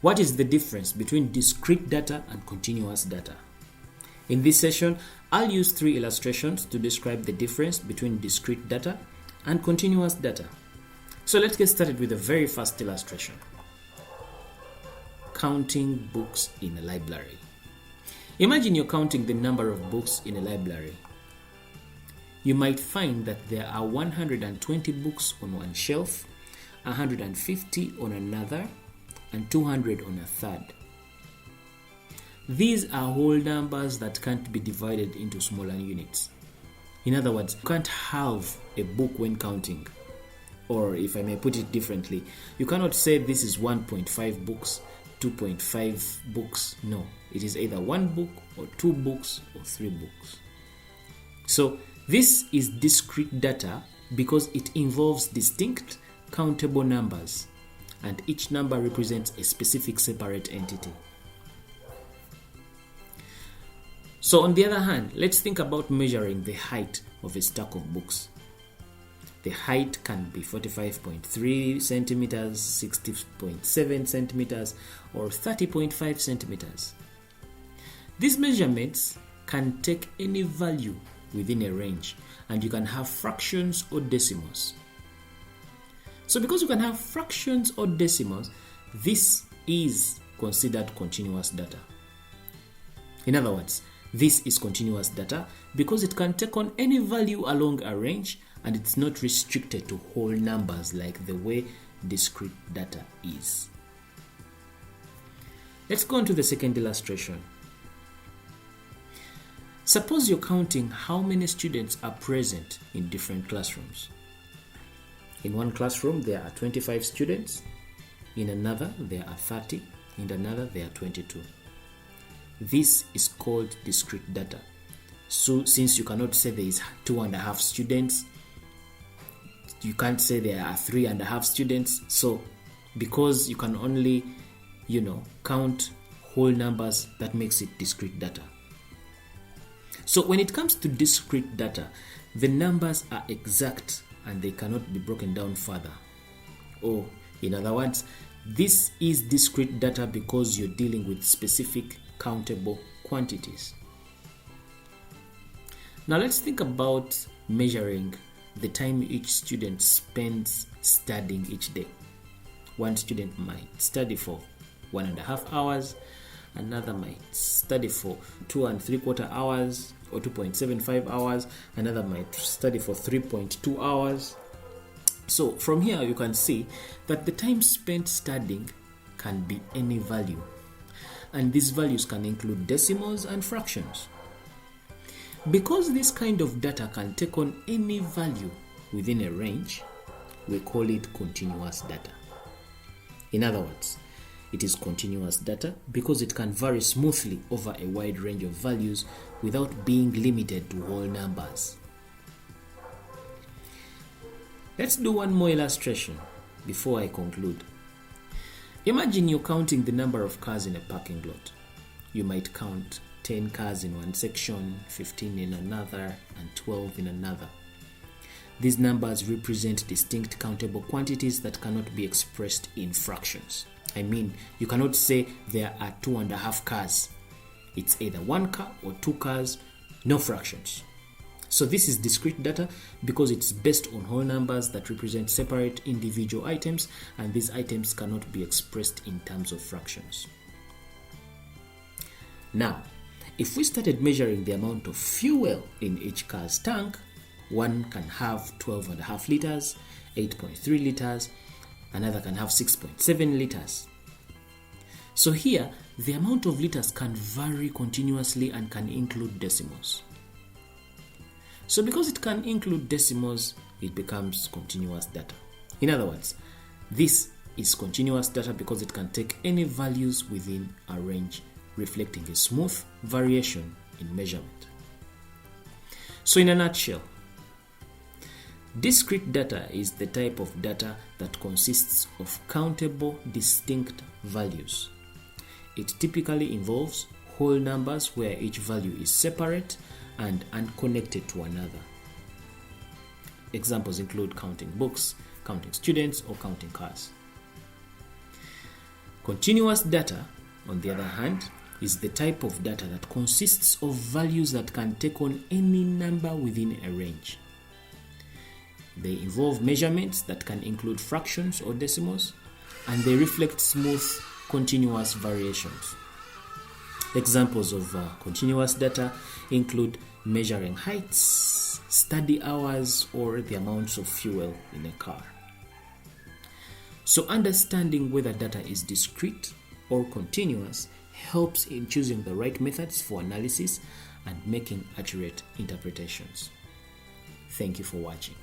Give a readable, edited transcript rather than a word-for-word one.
What is the difference between discrete data and continuous data? In this session, I'll use 3 illustrations to describe the difference between discrete data and continuous data. So let's get started with the very first illustration. Counting books in a library. Imagine you're counting the number of books in a library. You might find that there are 120 books on one shelf, 150 on another, and 200 on a third. These are whole numbers that can't be divided into smaller units. In other words, you can't have a book when counting. Or if I may put it differently, you cannot say this is 1.5 books, 2.5 books. No, it is either 1 book or 2 books or 3 books. So this is discrete data because it involves distinct countable numbers, and each number represents a specific separate entity. So on the other hand, let's think about measuring the height of a stack of books. The height can be 45.3 centimeters, 60.7 centimeters, or 30.5 centimeters. These measurements can take any value within a range, and you can have fractions or decimals. So because you can have fractions or decimals, this is considered continuous data. In other words, this is continuous data because it can take on any value along a range, and it's not restricted to whole numbers like the way discrete data is. Let's go on to the second illustration. Suppose you're counting how many students are present in different classrooms. In one classroom, there are 25 students. In another, there are 30. In another, there are 22. This is called discrete data. So since you cannot say there is 2.5 students, you can't say there are 3.5 students. So because you can only, count whole numbers, that makes it discrete data. So when it comes to discrete data, the numbers are exact and they cannot be broken down further. Or in other words, this is discrete data because you're dealing with specific countable quantities. Now let's think about measuring the time each student spends studying each day. One student might study for 1.5 hours, another might study for 2 3/4 hours or 2.75 hours, another might study for 3.2 hours. So from here you can see that the time spent studying can be any value, and these values can include decimals and fractions. Because this kind of data can take on any value within a range, we call it continuous data. In other words, it is continuous data because it can vary smoothly over a wide range of values without being limited to whole numbers. Let's do one more illustration before I conclude. Imagine you're counting the number of cars in a parking lot. You might count 10 cars in one section, 15 in another, and 12 in another. These numbers represent distinct countable quantities that cannot be expressed in fractions. I mean, you cannot say there are 2.5 cars. It's either 1 car or 2 cars, no fractions. So this is discrete data because it's based on whole numbers that represent separate individual items, and these items cannot be expressed in terms of fractions. Now, if we started measuring the amount of fuel in each car's tank, one can have 12.5 liters, 8.3 liters, another can have 6.7 liters. So here, the amount of liters can vary continuously and can include decimals. So because it can include decimals, it becomes continuous data. In other words, this is continuous data because it can take any values within a range, reflecting a smooth variation in measurement. So in a nutshell, discrete data is the type of data that consists of countable, distinct values. It typically involves whole numbers where each value is separate and unconnected to another. Examples include counting books, counting students, or counting cars. Continuous data, on the other hand, is the type of data that consists of values that can take on any number within a range. They involve measurements that can include fractions or decimals, and they reflect smooth, continuous variations. Examples of continuous data include measuring heights, study hours, or the amounts of fuel in a car. So understanding whether data is discrete or continuous helps in choosing the right methods for analysis and making accurate interpretations. Thank you for watching.